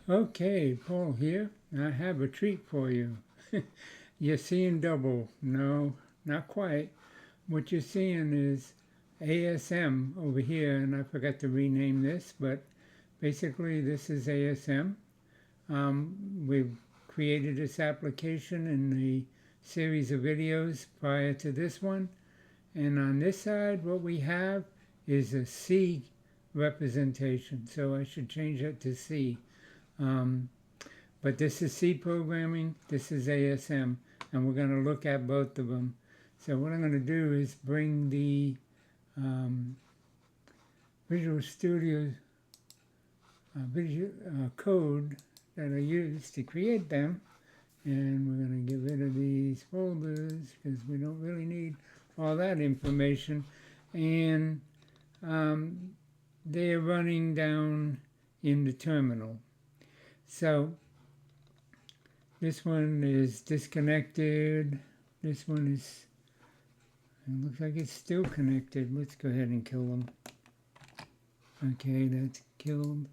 Okay, Paul here. I have a treat for you. You're seeing double. No, not quite. What you're seeing is ASM over here, and I forgot to rename this, but basically this is ASM. We've created this application in the series of videos prior to this one. And on this side, what we have is a C representation. So I should change that to C. But this is C programming, this is ASM, and we're going to look at both of them. So what I'm going to do is bring the Visual Studio code that I used to create them, and we're going to get rid of these folders because we don't really need all that information. And they're running down in the terminal. So this one is disconnected. This one is, it looks like it's still connected. Let's go ahead and kill them. Okay, that's killed.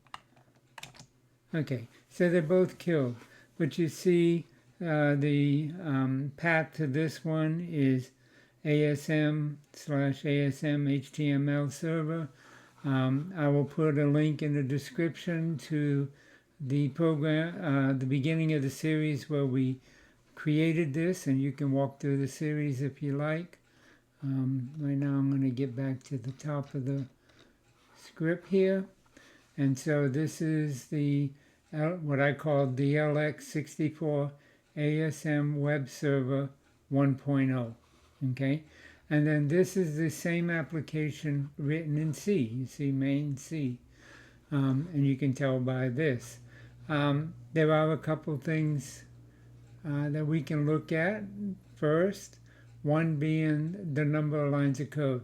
Okay, so they're both killed. But you see the path to this one is ASM/ASM HTML server. I will put a link in the description to the program, the beginning of the series where we created this, and you can walk through the series if you like. Right now I'm going to get back to the top of the script here. And so this is the what I call the LX64 ASM Web Server 1.0. Okay, and then this is the same application written in C. You see main C, and you can tell by this. There are a couple things that we can look at first, one being the number of lines of code.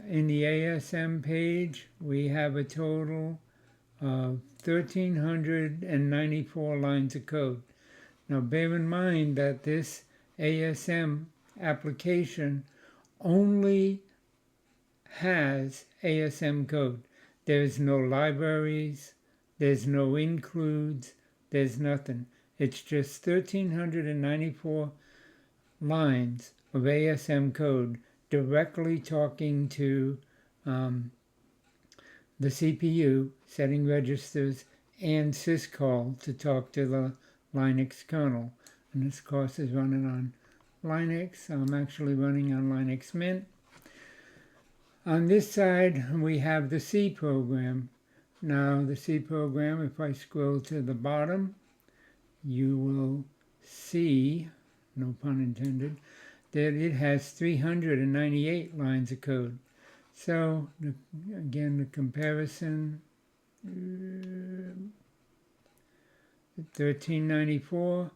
In the ASM page, we have a total of 1,394 lines of code. Now bear in mind that this ASM application only has ASM code. There's no libraries, there's no includes, there's nothing. It's just 1,394 lines of ASM code directly talking to the CPU, setting registers, and syscall to talk to the Linux kernel. And this course is running on Linux. I'm actually running on Linux Mint. On this side, we have the C program. Now, the C program, if I scroll to the bottom, you will see, no pun intended, that it has 398 lines of code. So, again, the comparison, 1394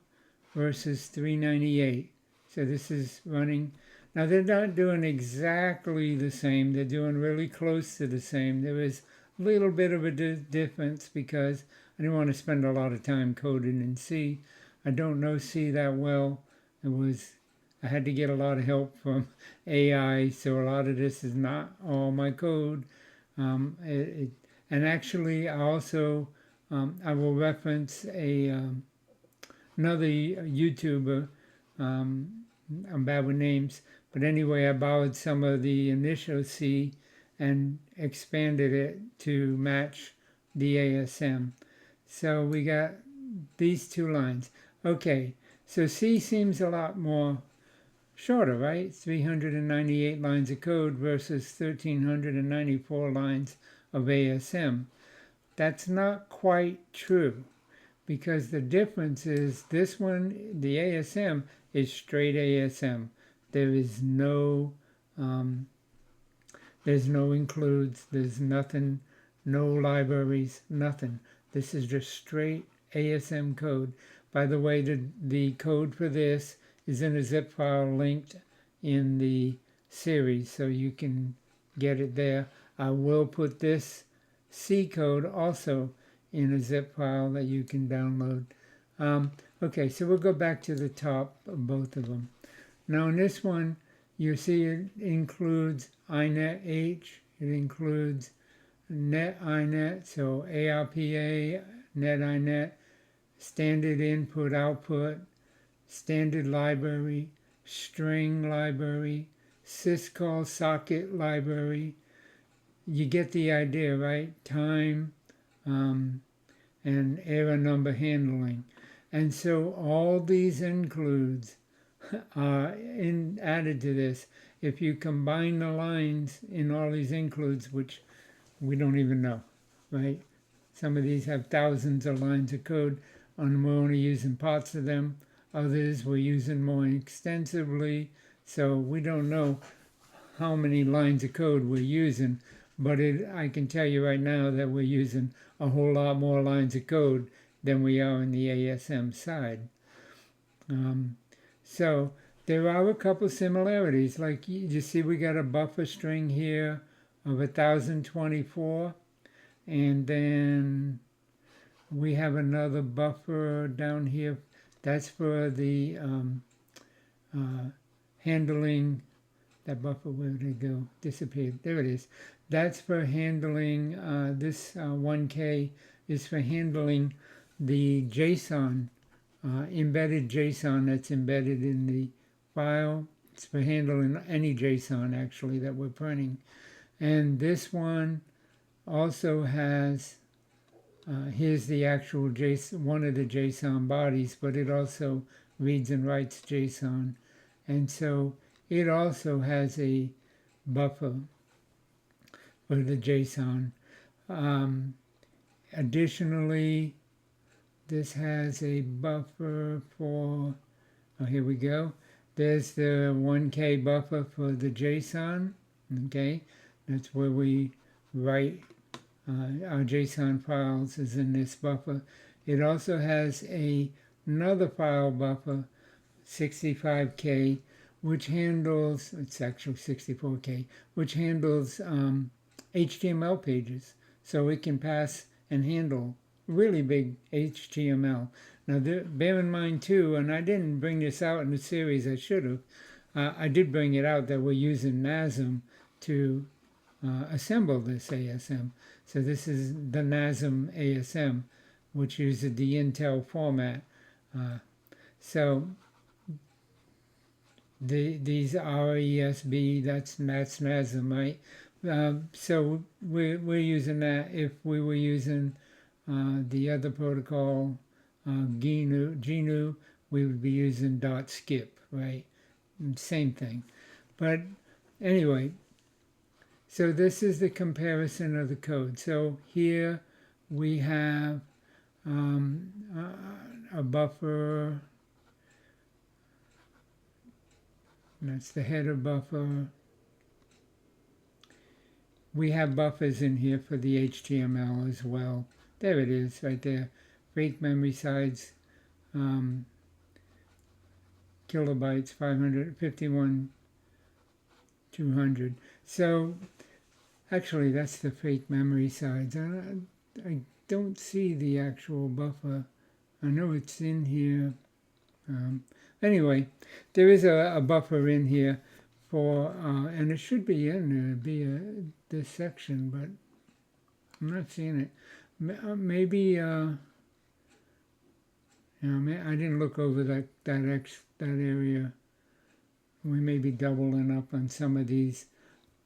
versus 398. So this is running. Now, they're not doing exactly the same. They're doing really close to the same. There is a little bit of a difference because I didn't want to spend a lot of time coding in C. I don't know C that well. I had to get a lot of help from AI, so a lot of this is not all my code. And actually, I also I will reference another YouTuber. I'm bad with names, but anyway, I borrowed some of the initial C and expanded it to match the ASM. So we got these two lines. Okay, so C seems a lot more shorter, right? 398 lines of code versus 1,394 lines of ASM. That's not quite true because the difference is this one, the ASM, is straight ASM. There is no includes, there's nothing, no libraries, nothing. This is just straight ASM code. By the way, the code for this is in a zip file linked in the series, so you can get it there. I will put this C code also in a zip file that you can download. Okay, so we'll go back to the top of both of them. Now in this one, you see it includes INET-H, it includes NET INET, so ARPA, NetInet, standard input output, standard library, string library, syscall socket library. You get the idea, right? Time and error number handling. And so all these includes are added to this. If you combine the lines in all these includes, which we don't even know, right? Some of these have thousands of lines of code, and we're only using parts of them. Others we're using more extensively, so we don't know how many lines of code we're using, but I can tell you right now that we're using a whole lot more lines of code than we are on the ASM side. So there are a couple similarities. Like you see, we got a buffer string here of 1024, and then we have another buffer down here. That's for the handling. That buffer, where did it go? Disappeared. There it is. That's for handling, this 1K is for handling the JSON, embedded JSON that's embedded in the file. It's for handling any JSON, actually, that we're printing. And this one also has, here's the actual JSON, one of the JSON bodies, but it also reads and writes JSON. And so it also has a buffer for the JSON. Additionally, this has a buffer for, oh, here we go. There's the 1K buffer for the JSON, okay? That's where we write our JSON files is in this buffer. It also has another file buffer, 65K, which handles, it's actually 64K, which handles HTML pages. So it can pass and handle really big HTML. Now, bear in mind too, and I didn't bring this out in the series, I should have. I did bring it out that we're using NASM to assemble this ASM. So this is the NASM ASM, which uses the Intel format. So these RESB, that's NASM, right? So we're using that. If we were using the other protocol, GNU, we would be using .skip, right? Same thing. But anyway, so this is the comparison of the code. So here we have a buffer. That's the header buffer. We have buffers in here for the HTML as well. There it is, right there. Fake memory size, kilobytes, 551, 200. So actually, that's the fake memory size. I don't see the actual buffer. I know it's in here. Anyway, there is a buffer in here for, and it should be in this section, but I'm not seeing it. Maybe, I didn't look over that area. We may be doubling up on some of these.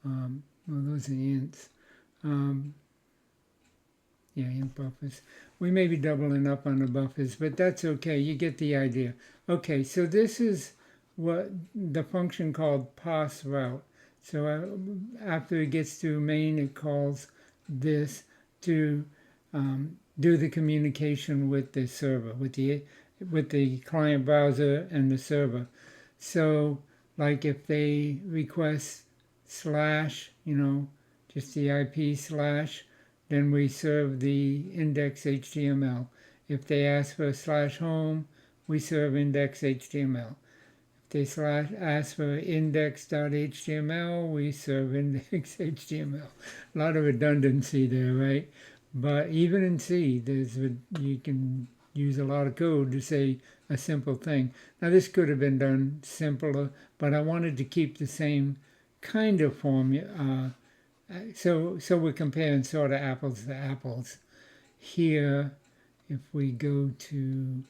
Well, those are ints. Yeah, int buffers. We may be doubling up on the buffers, but that's okay. You get the idea. Okay, so this is what the function called pass route. So after it gets to main, it calls this to do the communication with the server, with the client browser and the server. So like if they request slash, just the IP slash, then we serve the index HTML. If they ask for slash home, we serve index HTML. If they ask for index.html, we serve index HTML. A lot of redundancy there, right? But even in C, you can use a lot of code to say a simple thing. Now this could have been done simpler, but I wanted to keep the same kind of formula. So we're comparing sort of apples to apples here if we go to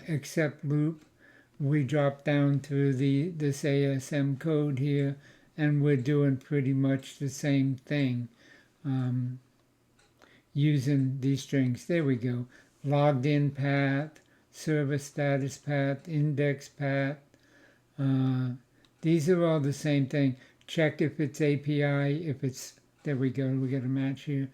except loop, we drop down to this ASM code here, and we're doing pretty much the same thing using these strings. There we go. Logged in path, server status path, index path. These are all the same thing. Check if it's API, if it's, there we go, we got a match here.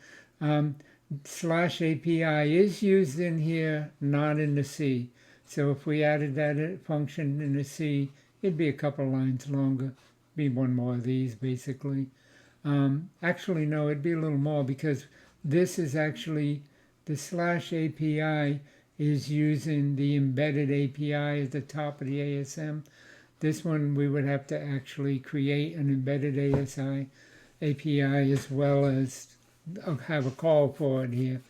Slash API is used in here, not in the C. So if we added that function in the C, it'd be a couple lines longer. Be one more of these, basically. Actually, no, it'd be a little more, because this is actually, the slash API is using the embedded API at the top of the ASM. This one, we would have to actually create an embedded API as well as have a call for it here.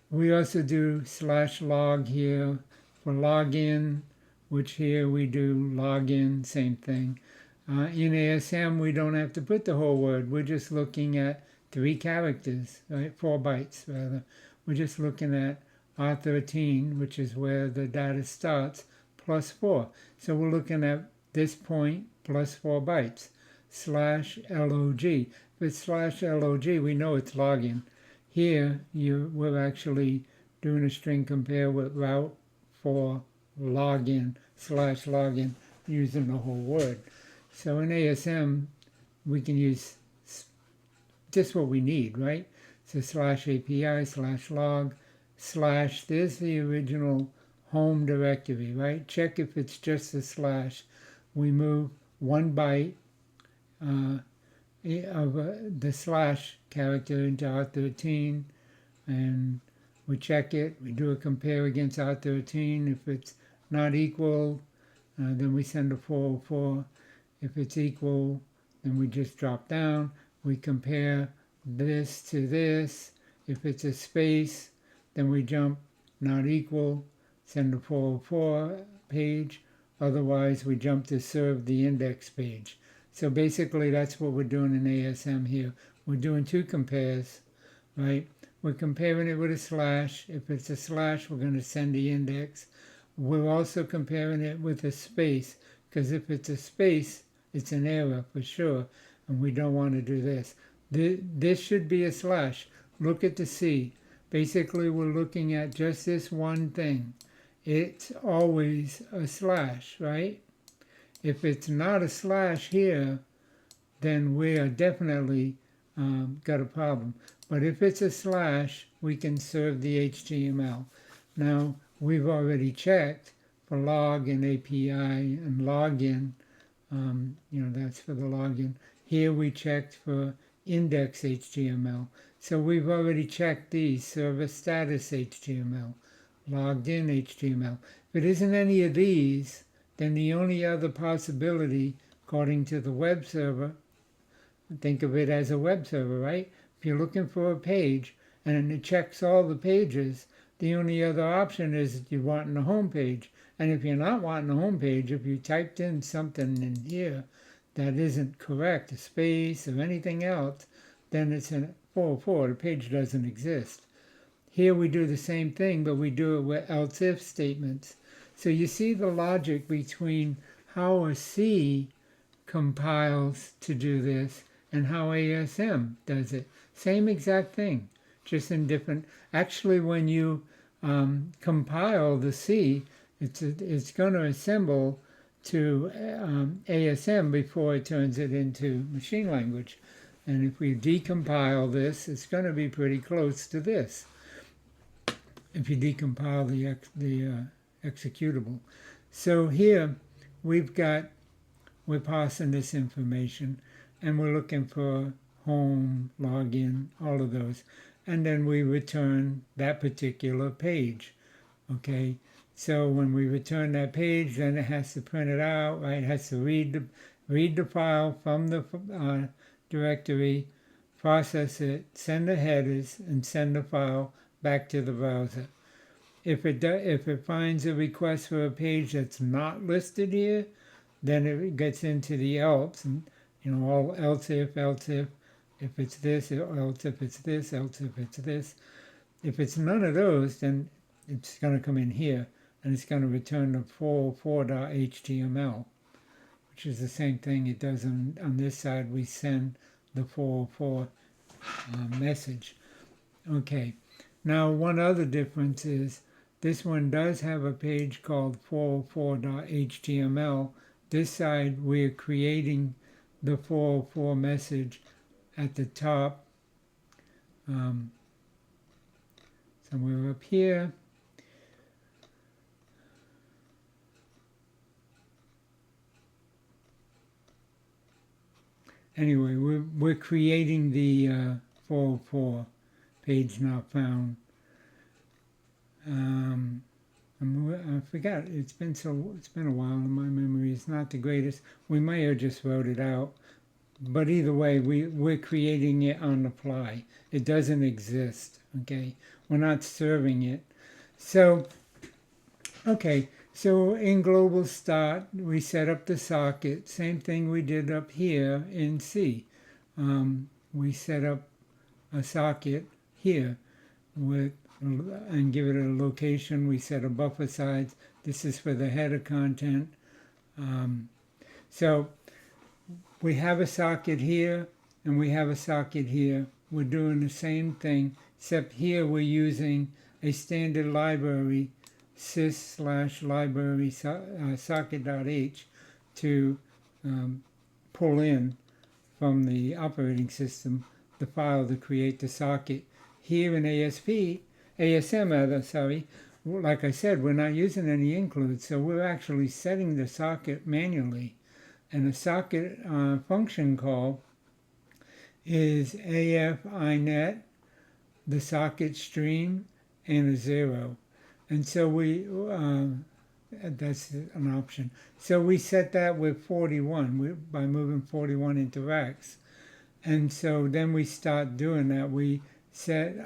We also do slash log here for login, which here we do login, same thing. In ASM, we don't have to put the whole word. We're just looking at 3 characters, right? 4 bytes, rather. We're just looking at R13, which is where the data starts, plus 4. So we're looking at this point plus 4 bytes, slash log. If it's slash log, we know it's login. Here, we're actually doing a string compare with route for login, slash login, using the whole word. So in ASM, we can use just what we need, right? So slash API, slash log, slash, there's the original home directory, right? Check if it's just a slash. We move 1 byte of the slash character into R13, and we check it. We do a compare against R13. If it's not equal, then we send a 404. If it's equal, then we just drop down. We compare this to this. If it's a space, then we jump not equal, send a 404 page. Otherwise, we jump to serve the index page. So basically, that's what we're doing in ASM here. We're doing 2 compares, right? We're comparing it with a slash. If it's a slash, we're going to send the index. We're also comparing it with a space, because if it's a space, it's an error for sure, and we don't want to do this. This should be a slash. Look at the C. Basically, we're looking at just this one thing. It's always a slash, right? If it's not a slash here, then we are definitely got a problem. But if it's a slash, we can serve the HTML. Now, we've already checked for log and API and login. That's for the login. Here we checked for index HTML. So we've already checked these, server status HTML, logged in HTML. If it isn't any of these, then the only other possibility, according to the web server, think of it as a web server, right? If you're looking for a page and it checks all the pages, the only other option is you're wanting a home page. And if you're not wanting a home page, if you typed in something in here that isn't correct, a space or anything else, then it's a 404, the page doesn't exist. Here we do the same thing, but we do it with else-if statements. So you see the logic between how a C compiles to do this and how ASM does it. Same exact thing, just in different. Actually, when you compile the C, it's going to assemble to ASM before it turns it into machine language. And if we decompile this, it's going to be pretty close to this. If you decompile the executable. So here we're parsing this information, and we're looking for home, login, all of those. And then we return that particular page. Okay, so when we return that page, then it has to print it out, right? It has to read the file from the directory, process it, send the headers, and send the file back to the browser. If it finds a request for a page that's not listed here, then it gets into the else, and all else if, if it's this, else if it's this, else if it's this. if it's none of those, then it's going to come in here, and it's going to return the 404.html, which is the same thing it does on this side. We send the 404 message. Okay, now one other difference is this one does have a page called 404.html. This side we're creating the 404 message at the top, somewhere up here. Anyway, we're creating the 404 page not found. I forgot. It's been a while, and my memory is not the greatest. We may have just wrote it out, but either way, we're creating it on the fly. It doesn't exist. Okay, we're not serving it. So, okay. So in global start, we set up the socket. Same thing we did up here in C. We set up a socket here and give it a location. We set a buffer size. This is for the header content. So we have a socket here and we have a socket here. We're doing the same thing, except here we're using a standard library, sys/library socket.h, to pull in from the operating system the file to create the socket. Here in ASM, like I said, we're not using any includes, so we're actually setting the socket manually. And the socket function call is AFINET, the socket stream, and a 0. And so that's an option. So we set that with 41 by moving 41 into racks. And so then we start doing that. We set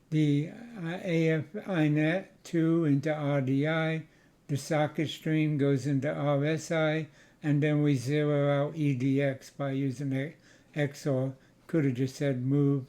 the AFINET 2 into RDI, the socket stream goes into RSI, and then we zero out EDX by using XOR. Could have just said move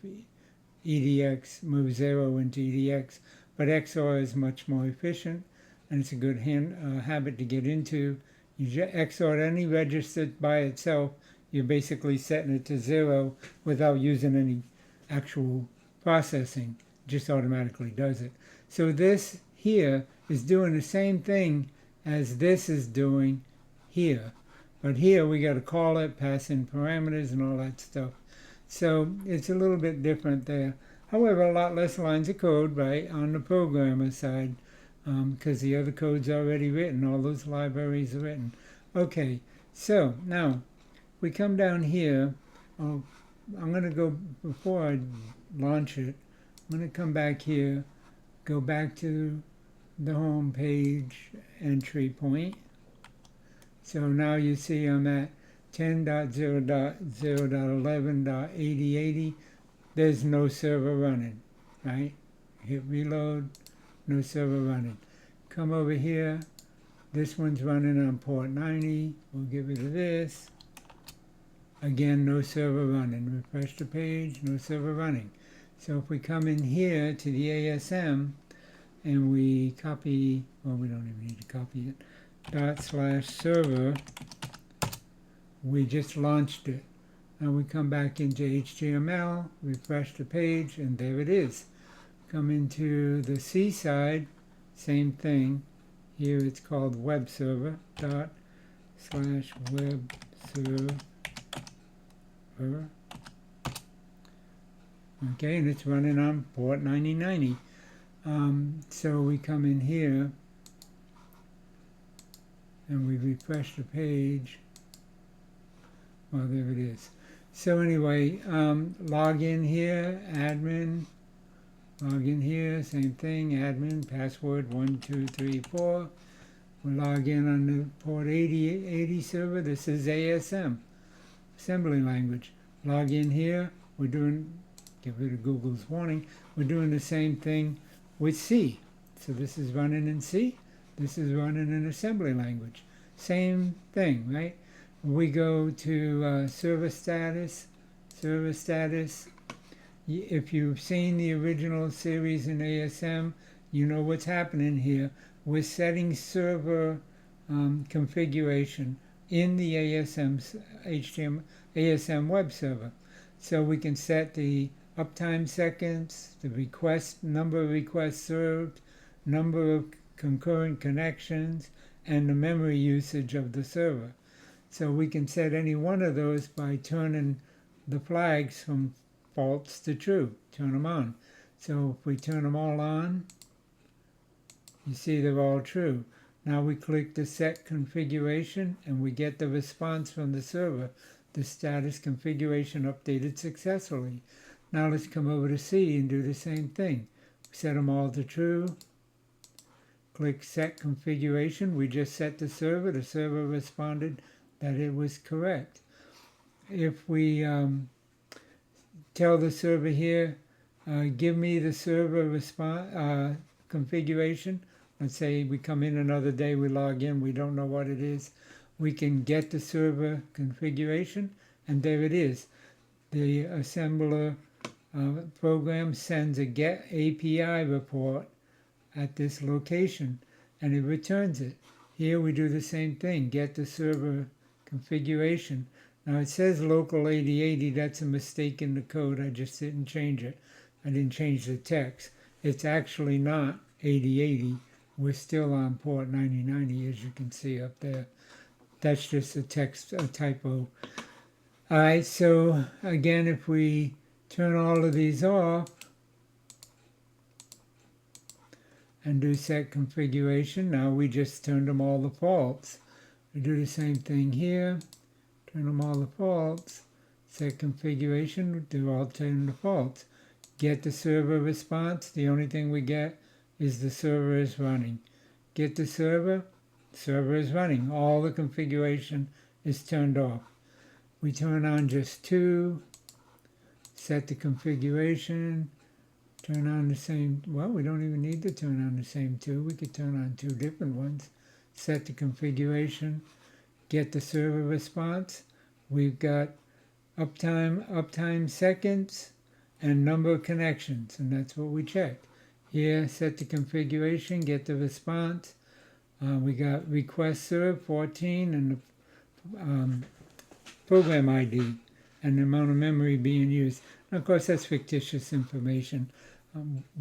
EDX, move 0 into EDX, but XOR is much more efficient, and it's a good habit to get into. You XOR any register by itself, you're basically setting it to 0 without using any actual processing. It just automatically does it. So this here is doing the same thing as this is doing here. But here we got to call it, pass in parameters and all that stuff. So it's a little bit different there. However, a lot less lines of code, right, on the programmer side, because the other code's already written. All those libraries are written. Okay, so now we come down here. I'm going to go, before I launch it, I'm going to come back here, go back to the home page entry point. So now you see I'm at 10.0.0.11.8080. There's no server running, right? Hit reload, no server running. Come over here. This one's running on port 90. We'll get rid of this. Again, no server running. Refresh the page, no server running. So if we come in here to the ASM and we copy, well, we don't even need to copy it, /server, we just launched it. And we come back into HTML, refresh the page, and there it is. Come into the C side, same thing. Here it's called Web Server, /web server. Okay, and it's running on port 9090. So we come in here and we refresh the page. Well, there it is. So anyway, log in here, admin, log in here, same thing, admin, password 1234. We log in on the port 8080 server. This is ASM, assembly language. Log in here, we're doing, get rid of Google's warning, we're doing the same thing with C. So this is running in C, this is running in assembly language. Same thing, right? We go to server status, If you've seen the original series in ASM, you know what's happening here. We're setting server configuration in the ASM Web Server. So we can set the uptime seconds, the number of requests served, number of concurrent connections, and the memory usage of the server. So we can set any one of those by turning the flags from false to true, turn them on. So if we turn them all on, you see they're all true. Now we click the set configuration and we get the response from the server. The status configuration updated successfully. Now let's come over to C and do the same thing. Set them all to true. Click set configuration. We just set the server responded that it was correct. If we tell the server here, give me the server configuration. Let's say we come in another day, we log in, we don't know what it is. We can get the server configuration, and there it is. The assembler program sends a get API report at this location, and it returns it. Here we do the same thing, get the server configuration. Now it says local 8080, that's a mistake in the code, I just didn't change it. I didn't change the text. It's actually not 8080. We're still on port 9090, as you can see up there. That's just a typo. All right, so again, if we turn all of these off and do set configuration, now we just turned them all to false. We do the same thing here, turn them all to false, set configuration, they're all turned to false. Get the server response, the only thing we get is the server is running. Get the server is running. All the configuration is turned off. We turn on just two, set the configuration, turn on the same, well, we don't even need to turn on the same two. We could turn on two different ones. Set the configuration, get the server response. We've got uptime seconds, and number of connections, and that's what we checked. Here, set the configuration, get the response. We got request served 14 and the program ID and the amount of memory being used. And of course, that's fictitious information.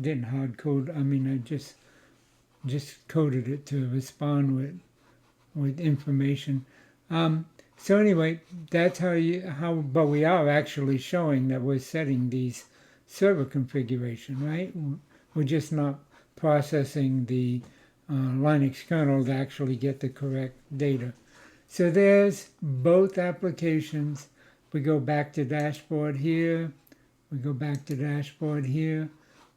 Didn't hard code. I mean, I just coded it to respond with information. So anyway, that's but we are actually showing that we're setting these server configuration, right? We're just not processing the Linux kernel to actually get the correct data. So there's both applications. We go back to dashboard here. We go back to dashboard here.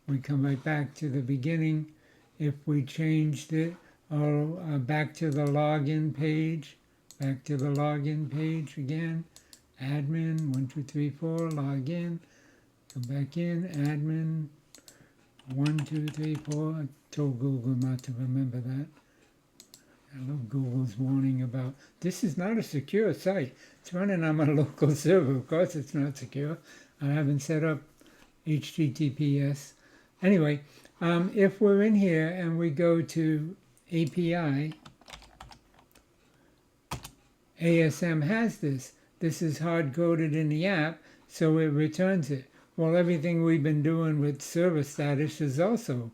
We come right back to the beginning. If we changed it, back to the login page. Back to the login page again. Admin, 1, 2, 3, 4, log in. Come back in, admin, 1, 2, 3, 4. I told Google not to remember that. I love Google's warning about, this is not a secure site. It's running on my local server. Of course it's not secure. I haven't set up HTTPS. Anyway, if we're in here and we go to API, ASM has this. This is hard-coded in the app, so it returns it. Well, everything we've been doing with server status is also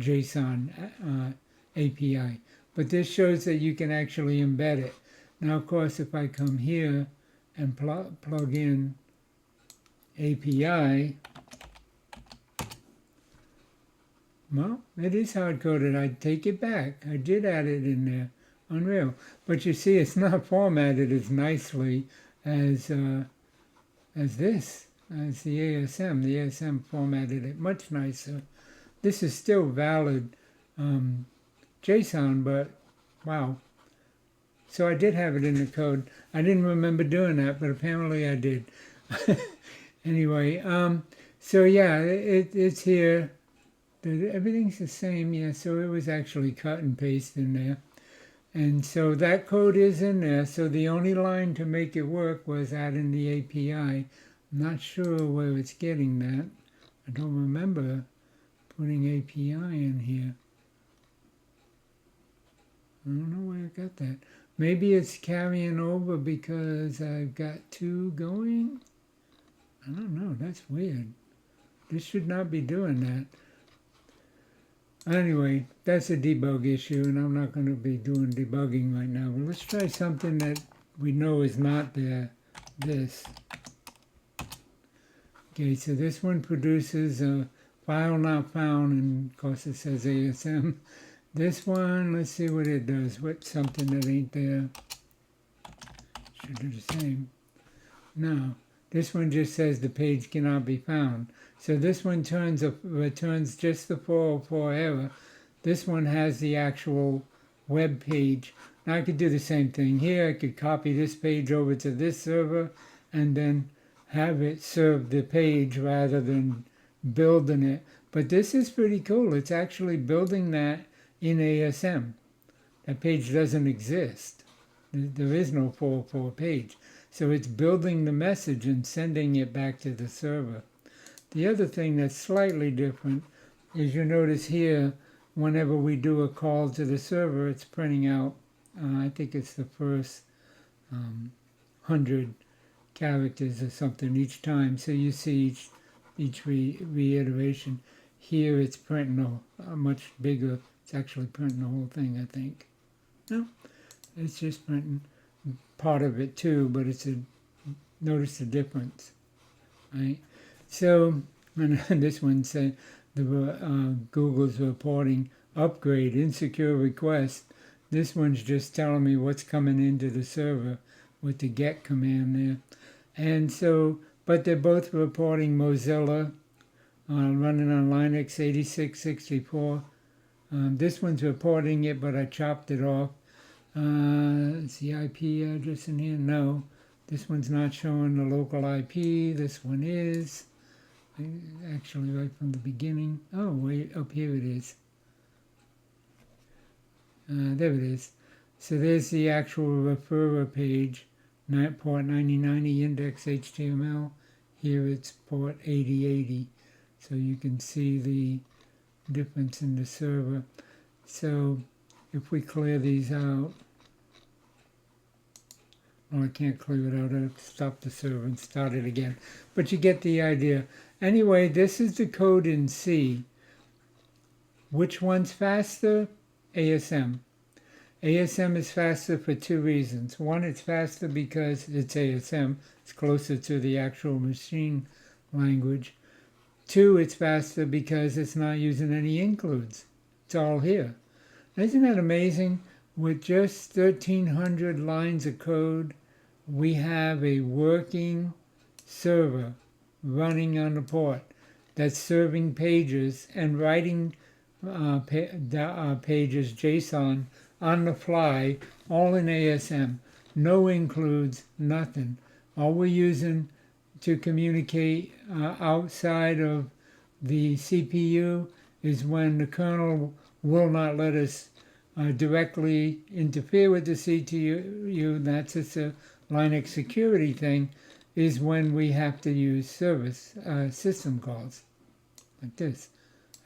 JSON API. But this shows that you can actually embed it. Now, of course, if I come here and plug in API, well, it is hard-coded. I take it back. I did add it in there. Unreal. But you see, it's not formatted as nicely as this, as the ASM. The ASM formatted it much nicer. This is still valid JSON, but wow. So I did have it in the code. I didn't remember doing that, but apparently I did. Anyway, so yeah, it's here. Everything's the same, yeah, so it was actually cut and paste in there. And so that code is in there, so the only line to make it work was adding the API. I'm not sure where it's getting that. I don't remember putting API in here. I don't know where I got that. Maybe it's carrying over because I've got two going. I don't know. That's weird. This should not be doing that. Anyway, that's a debug issue, and I'm not going to be doing debugging right now. But let's try something that we know is not there. This. Okay, so this one produces a file not found, and of course it says ASM. This one, let's see what it does. What's something that ain't there? Should do the same. No, this one just says the page cannot be found. So this one returns just the 404 error. This one has the actual web page. Now I could do the same thing here. I could copy this page over to this server and then have it serve the page rather than building it. But this is pretty cool. It's actually building that in ASM. That page doesn't exist. There is no 404 page. So it's building the message and sending it back to the server. The other thing that's slightly different is you notice here, whenever we do a call to the server, it's printing out, I think it's the first 100 characters or something each time. So you see each reiteration. Here it's printing a much bigger, it's actually printing the whole thing, I think. No, it's just printing part of it too, but notice the difference, right? So, and this one said, Google's reporting upgrade, insecure request. This one's just telling me what's coming into the server with the get command there. And so, but they're both reporting Mozilla running on Linux 8664. This one's reporting it, but I chopped it off. Is the IP address in here? No. This one's not showing the local IP. This one is. Actually, right from the beginning. Oh, wait, up here it is. There it is. So there's the actual referrer page, port 9090 index HTML. Here it's port 8080. So you can see the difference in the server. So if we clear these out, oh, I can't clear it out. I'll stop the server and start it again. But you get the idea. Anyway, this is the code in C. Which one's faster? ASM. ASM is faster for two reasons. One, it's faster because it's ASM. It's closer to the actual machine language. Two, it's faster because it's not using any includes. It's all here. Isn't that amazing? With just 1,300 lines of code, we have a working server running on the port that's serving pages and writing pages, JSON, on the fly, all in ASM. No includes, nothing. All we're using to communicate outside of the CPU is when the kernel will not let us directly interfere with the CPU. That's just a Linux security thing, is when we have to use service system calls like this.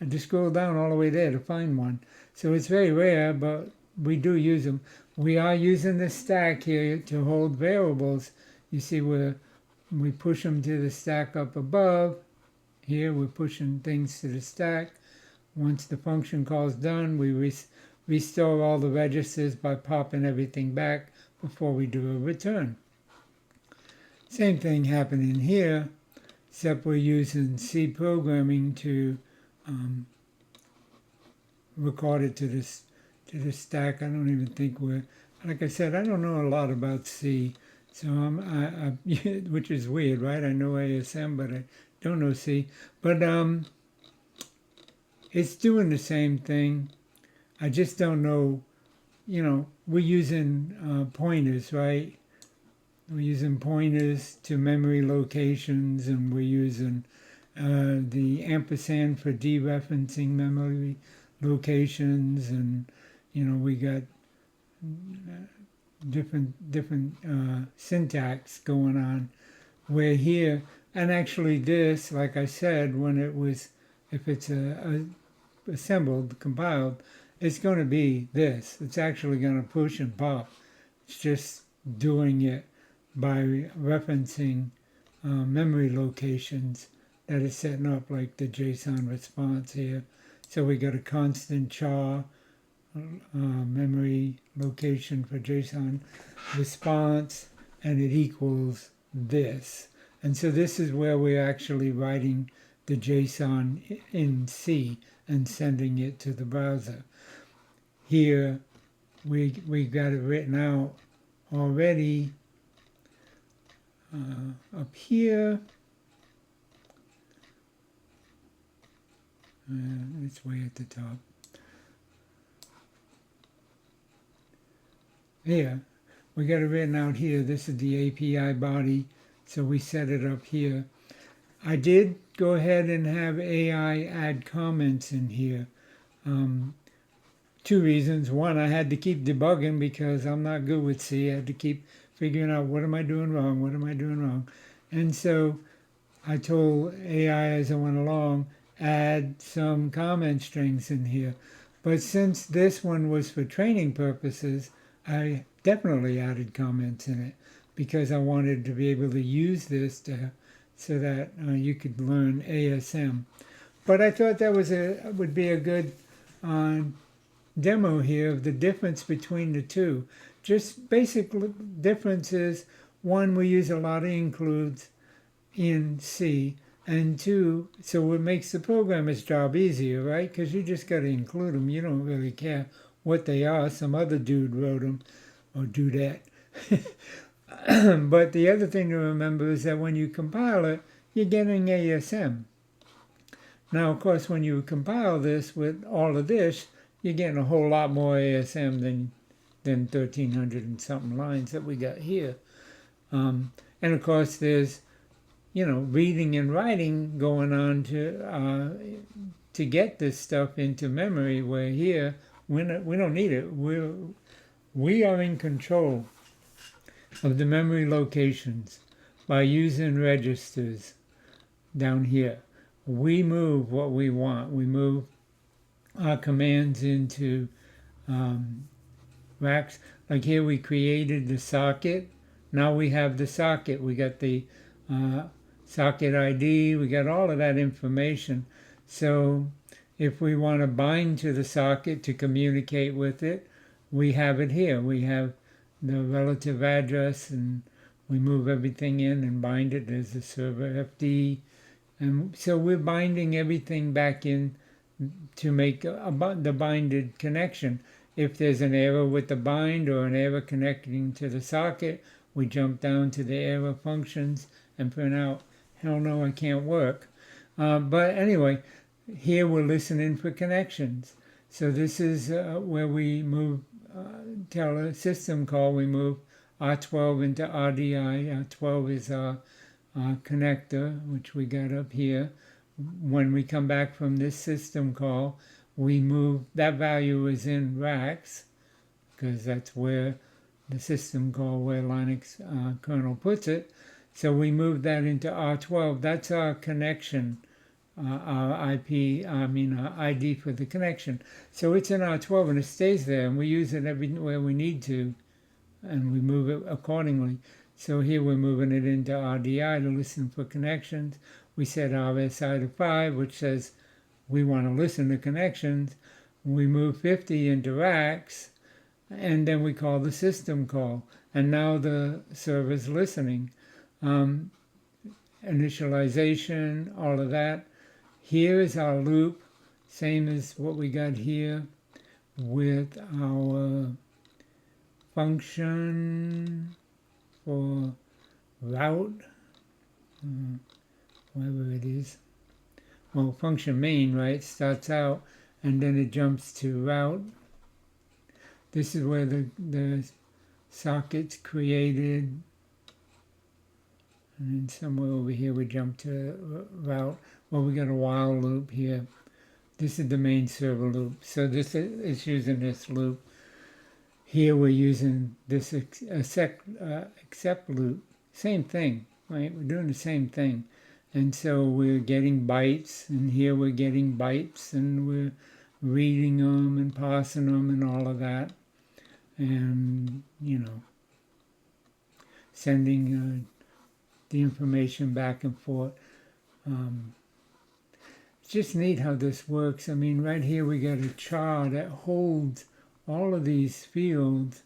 I just scroll down all the way there to find one. So it's very rare, but we do use them. We are using the stack here to hold variables. You see where we push them to the stack up above. Here we're pushing things to the stack. Once the function call is done, we restore all the registers by popping everything back before we do a return. Same thing happening here, except we're using C programming to record it to this stack. I don't even think like I said, I don't know a lot about C, so which is weird, right? I know ASM, but I don't know C. But it's doing the same thing. I just don't know. We're using pointers, right? We're using pointers to memory locations, and we're using the ampersand for dereferencing memory locations, and we got different syntax going on. Where here, And actually this, like I said, when it was, if it's assembled, compiled, it's going to be this. It's actually going to push and pop. It's just doing it by referencing memory locations that it's setting up, like the JSON response here. So we got a constant char memory location for JSON response, and it equals this. And so this is where we're actually writing the JSON in C and sending it to the browser. Here we got it written out already up here. It's way at the top. Here, we got it written out here. This is the API body, so we set it up here. I did go ahead and have AI add comments in here. Two reasons. One, I had to keep debugging because I'm not good with C. I had to keep figuring out what am I doing wrong, what am I doing wrong. And so I told AI as I went along, add some comment strings in here. But since this one was for training purposes, I definitely added comments in it because I wanted to be able to use this so that you could learn ASM. But I thought that would be a good demo here of the difference between the two. Just basic differences. One, we use a lot of includes in C, and two, so it makes the programmer's job easier, right? Because you just got to include them. You don't really care what they are. Some other dude wrote them, or dudette. But the other thing to remember is that when you compile it, you're getting ASM. Now, of course, when you compile this with all of this, you're getting a whole lot more ASM than 1,300 and something lines that we got here. And of course, there's, reading and writing going on to get this stuff into memory, where here, we don't need it. We are in control of the memory locations by using registers down here. We move what we want. We move our commands into racks. Like here we created the socket. Now we have the socket. We got the socket ID. We got all of that information. So if we want to bind to the socket to communicate with it, we have it here. We have the relative address, and we move everything in and bind it. There's the server FD. And so we're binding everything back in to make the binded connection. If there's an error with the bind or an error connecting to the socket, we jump down to the error functions and print out, hell no, I can't work. But anyway, here we're listening for connections. So this is where we move, tell a system call, we move R12 into RDI. R12 is our connector, which we got up here. When we come back from this system call, we move, that value is in racks, because that's where the system call, where Linux kernel puts it. So we move that into R12. That's our connection, our IP, our ID for the connection. So it's in R12 and it stays there, and we use it everywhere we need to, and we move it accordingly. So here we're moving it into RDI to listen for connections. We set RSI to 5, which says we want to listen to connections. We move 50 into racks, and then we call the system call. And now the server's listening. Initialization, all of that. Here is our loop, same as what we got here with our function for route, whatever it is. Well, function main, right, starts out and then it jumps to route. This is where the socket's created. And then somewhere over here we jump to route. Well, we got a while loop here. This is the main server loop. So this is using this loop. Here we're using this except loop. Same thing, right? We're doing the same thing. And so we're getting bytes, and here we're getting bytes, and we're reading them and parsing them and all of that. And, you know, sending the information back and forth. It's just neat how this works. I mean, right here we got a char that holds all of these fields.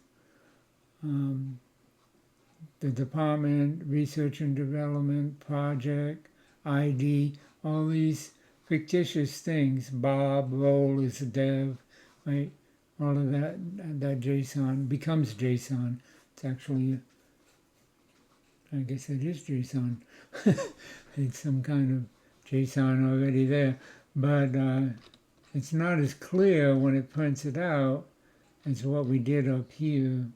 The department, research and development, project, ID, all these fictitious things. Bob, role is a dev, right? All of that JSON becomes JSON. It's actually, I guess it is JSON. It's some kind of JSON already there, but it's not as clear when it prints it out as what we did up here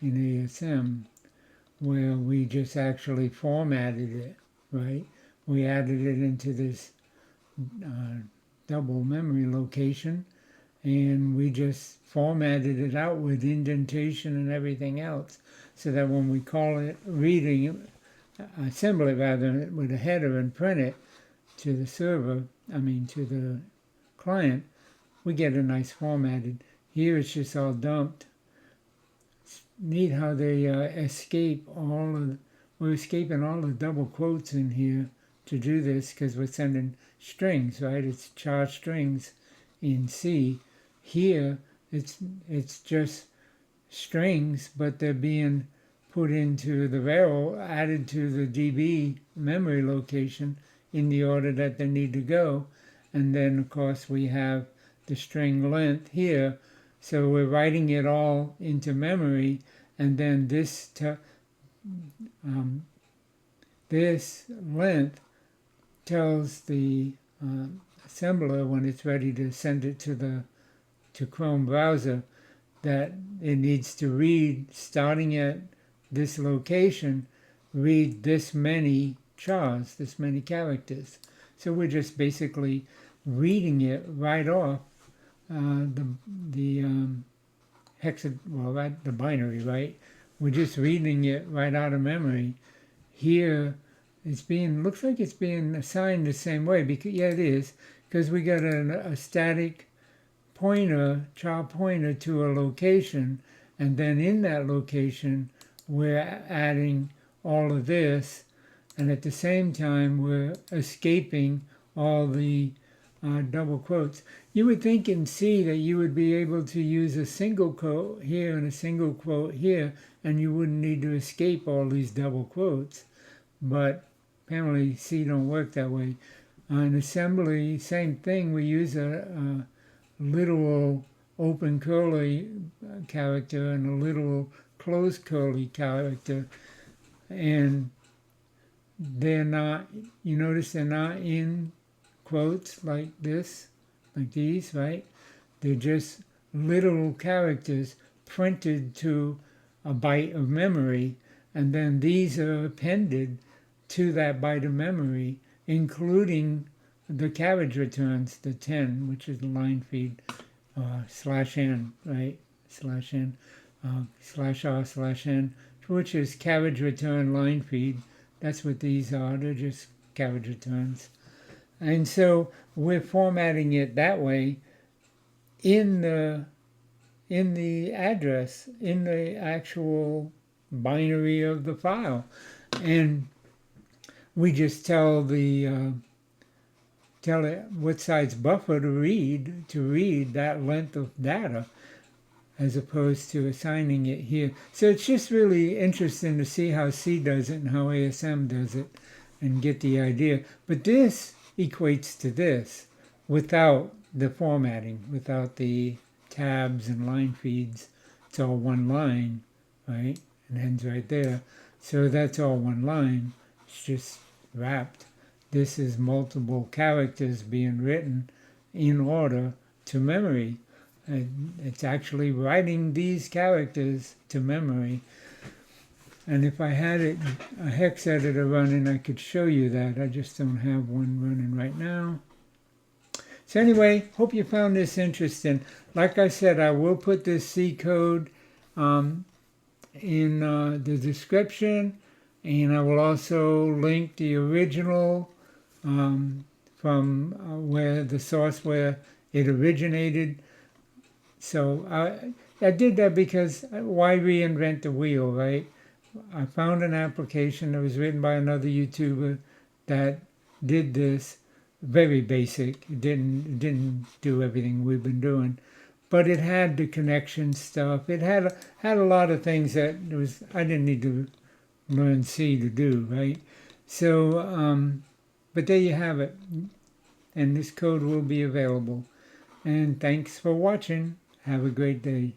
in ASM, where we just actually formatted it, right? We added it into this double memory location, and we just formatted it out with indentation and everything else, so that when we call it reading, assemble it rather with a header and print it to the server, to the client, we get a nice formatted. Here it's just all dumped. It's neat how they escape we're escaping all the double quotes in here to do this, because we're sending strings, right? It's char strings in C. Here it's just strings, but they're being put into the varl, added to the DB memory location in the order that they need to go. And then, of course, we have the string length here. So we're writing it all into memory, and then this length tells the assembler when it's ready to send it to Chrome browser that it needs to read, starting at this location, read this many chars, this many characters. So we're just basically reading it right off the binary, right? We're just reading it right out of memory. Here, looks like it's being assigned the same way, because yeah, it is, because we got a static pointer, char pointer to a location, and then in that location we're adding all of this, and at the same time we're escaping all the double quotes. You would think in C that you would be able to use a single quote here and a single quote here, and you wouldn't need to escape all these double quotes, but apparently C don't work that way. In assembly, same thing, we use a literal open curly character and a literal closed curly character, and they're not, you notice they're not in quotes like this, like these, right? They're just literal characters printed to a byte of memory, and then these are appended to that byte of memory, including the carriage returns, the 10, which is the line feed, /n, right? /n, /r/n, which is carriage return line feed. That's what these are. They're just carriage returns. And so we're formatting it that way in the address, in the actual binary of the file. And we just tell it what size buffer to read that length of data, as opposed to assigning it here. So it's just really interesting to see how C does it and how ASM does it, and get the idea. But this equates to this without the formatting, without the tabs and line feeds. It's all one line, right? And ends right there. So that's all one line. It's just wrapped. This is multiple characters being written in order to memory. And it's actually writing these characters to memory. And if I had a hex editor running, I could show you that. I just don't have one running right now. So anyway, hope you found this interesting. Like I said, I will put this C code in the description. And I will also link the original from where the source where it originated. So I did that because why reinvent the wheel, right? I found an application that was written by another YouTuber that did this, very basic. It didn't do everything we've been doing, but it had the connection stuff. It had a lot of things that I didn't need to learn C to do, right? So, but there you have it, and this code will be available. And thanks for watching. Have a great day.